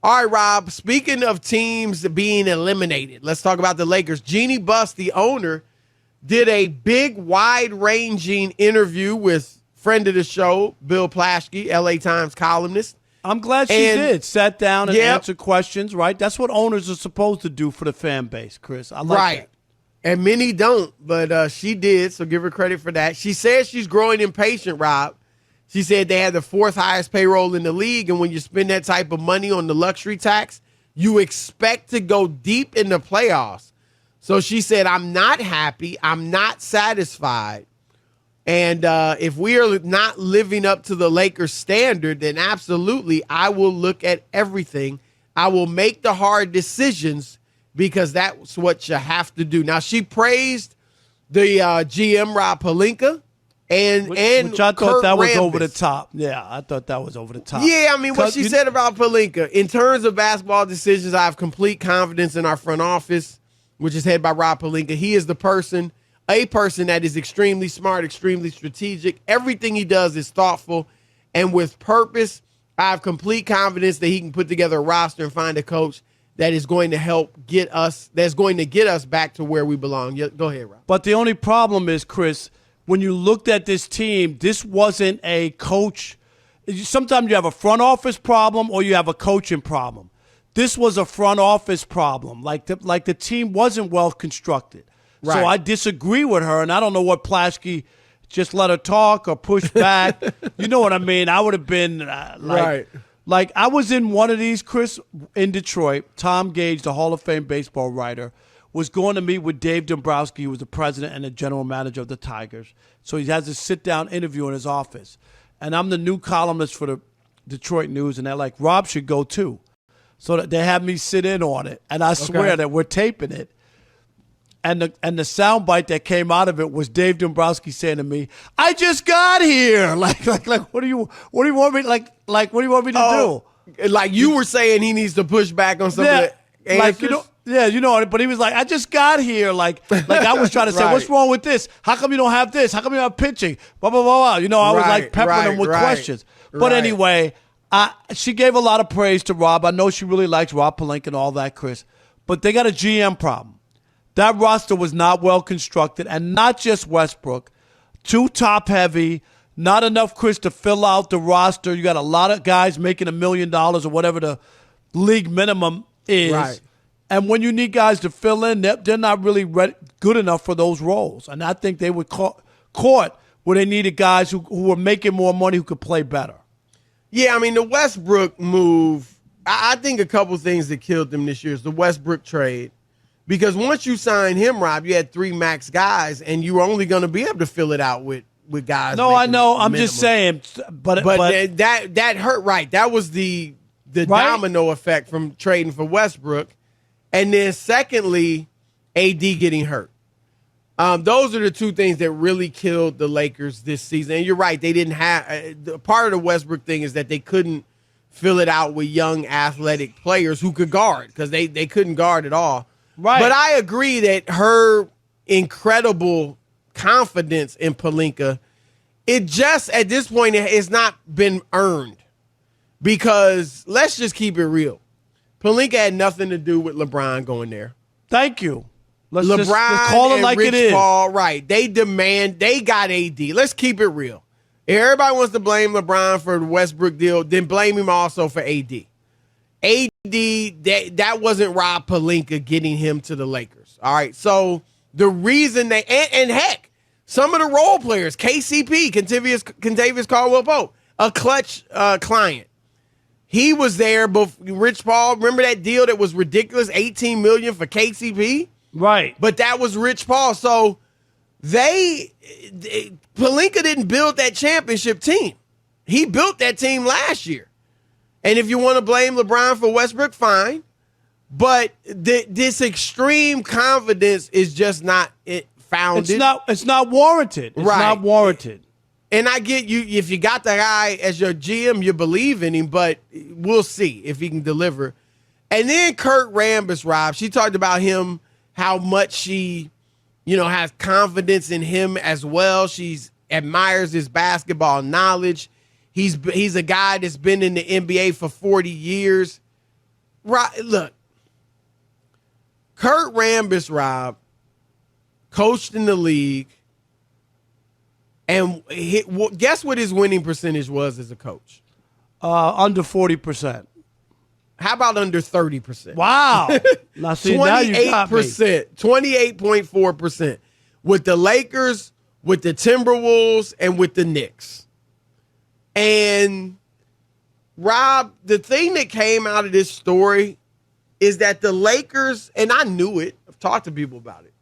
All right, Rob, speaking of teams being eliminated, let's talk about the Lakers. Jeanie Buss, the owner, did a big, wide-ranging interview with friend of the show, Bill Plaschke, LA Times columnist. I'm glad she did. Sat down and answered questions, right? That's what owners are supposed to do for the fan base, Chris. I like that. And many don't, but she did, so give her credit for that. She says she's growing impatient, Rob. She said they had the 4th highest payroll in the league, and when you spend that type of money on the luxury tax, you expect to go deep in the playoffs. So she said, I'm not happy. I'm not satisfied. And if we are not living up to the Lakers standard, then absolutely I will look at everything. I will make the hard decisions because that's what you have to do. Now, she praised the GM, Rob Pelinka. Which I thought that was Rambis. over the top. Yeah, I thought that was over the top. Yeah, I mean, what she said about Pelinka, in terms of basketball decisions, I have complete confidence in our front office, which is headed by Rob Pelinka. He is a person that is extremely smart, extremely strategic. Everything he does is thoughtful and with purpose. I have complete confidence that he can put together a roster and find a coach that is going to help get us back to where we belong. Go ahead, Rob. But the only problem is, Chris, when you looked at this team, this wasn't a coach. Sometimes you have a front office problem or you have a coaching problem. This was a front office problem. Like the team wasn't well constructed. Right. So I disagree with her, and I don't know what Plaschke just let her talk or push back. You know what I mean? I would have been like I was in one of these, Chris, in Detroit. Tom Gage, the Hall of Fame baseball writer, was going to meet with Dave Dombrowski, who was the president and the general manager of the Tigers. So he has a sit-down interview in his office. And I'm the new columnist for the Detroit News, and they're like, Rob should go too. So that they have me sit in on it. And I swear that we're taping it. And the soundbite that came out of it was Dave Dombrowski saying to me, "I just got here." Like what do you want me what do you want me to do? Like you were saying he needs to push back on some of the answers. Like but he was like, "I just got here." Like I was trying to say, "What's wrong with this? How come you don't have this? How come you're not pitching?" Blah blah blah blah. I was like peppering him with questions. But anyway, she gave a lot of praise to Rob. I know she really likes Rob Pelinka and all that, Chris. But they got a GM problem. That roster was not well constructed, and not just Westbrook. Too top-heavy, not enough, Chris, to fill out the roster. You got a lot of guys making $1 million or whatever the league minimum is. Right. And when you need guys to fill in, they're not really good enough for those roles. And I think they were caught where they needed guys who were making more money who could play better. Yeah, I mean, the Westbrook move, I think a couple things that killed them this year is the Westbrook trade. Because once you signed him, Rob, you had 3 max guys, and you were only going to be able to fill it out with guys. No, I know. I'm just saying. But that hurt, right. That was the domino effect from trading for Westbrook. And then secondly, AD getting hurt. Those are the 2 things that really killed the Lakers this season. And you're right. They didn't have part of the Westbrook thing is that they couldn't fill it out with young athletic players who could guard because they couldn't guard at all. Right. But I agree that her incredible confidence in Pelinka, it just at this point it's not been earned because let's just keep it real. Pelinka had nothing to do with LeBron going there. Thank you. Let's call it like Rich it is. Paul, right. They got AD. Let's keep it real. If everybody wants to blame LeBron for the Westbrook deal, then blame him also for AD. That wasn't Rob Pelinka getting him to the Lakers. All right. So the reason and heck, some of the role players, KCP, Kentavious Caldwell-Pope, a clutch client. He was there, but Rich Paul, remember that deal that was ridiculous, $18 million for KCP? Right. But that was Rich Paul. So Pelinka didn't build that championship team. He built that team last year. And if you want to blame LeBron for Westbrook, fine. But this extreme confidence is just not founded. It's not warranted. It's not warranted. And I get you, if you got the guy as your GM, you believe in him, but we'll see if he can deliver. And then Kurt Rambis, Rob, she talked about him, how much she, has confidence in him as well. She admires his basketball knowledge. He's a guy that's been in the NBA for 40 years. Right, look, Kurt Rambis, Rob, coached in the league, and guess what his winning percentage was as a coach? Under 40%. How about under 30%? Wow. Now, see, now you got me. 28.4% with the Lakers, with the Timberwolves, and with the Knicks. And, Rob, the thing that came out of this story is that the Lakers, and I knew it, I've talked to people about it,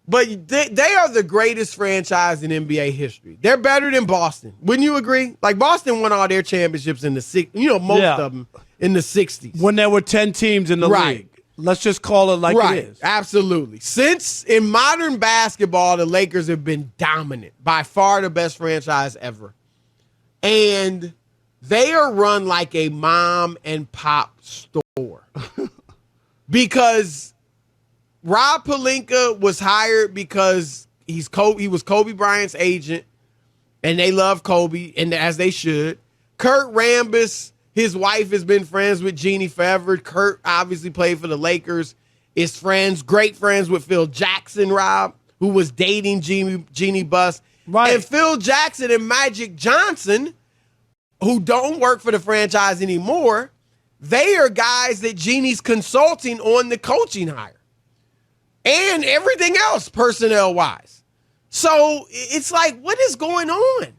but they are the greatest franchise in NBA history. They're better than Boston. Wouldn't you agree? Like, Boston won all their championships in the most of them in the 60s. When there were 10 teams in the league. Let's just call it like it is. Absolutely. Since in modern basketball, the Lakers have been dominant, by far the best franchise ever. And they are run like a mom and pop store. Because Rob Pelinka was hired because he was Kobe Bryant's agent, and they love Kobe, and as they should. Kurt Rambis, his wife, has been friends with Jeanie forever. Kurt obviously played for the Lakers. Is great friends with Phil Jackson, Rob, who was dating Jeanie Buss. Right. And Phil Jackson and Magic Johnson, who don't work for the franchise anymore, they are guys that Jeanie's consulting on the coaching hire. And everything else, personnel-wise. So it's like, what is going on?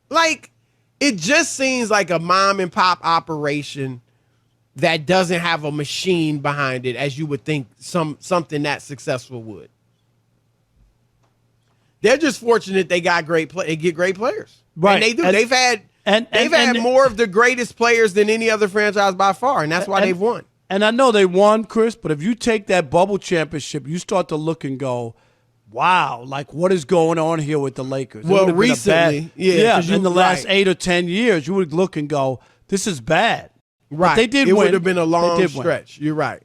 Like, it just seems like a mom-and-pop operation that doesn't have a machine behind it, as you would think something that successful would. They're just fortunate they got they get great players. Right. And they do. They've had more of the greatest players than any other franchise by far, and that's why they've won. And I know they won, Chris, but if you take that bubble championship, you start to look and go, wow, like what is going on here with the Lakers? Well, recently, in the last 8 or 10 years, you would look and go, this is bad. Right. But they did win. It win. would have been a long stretch. You're right.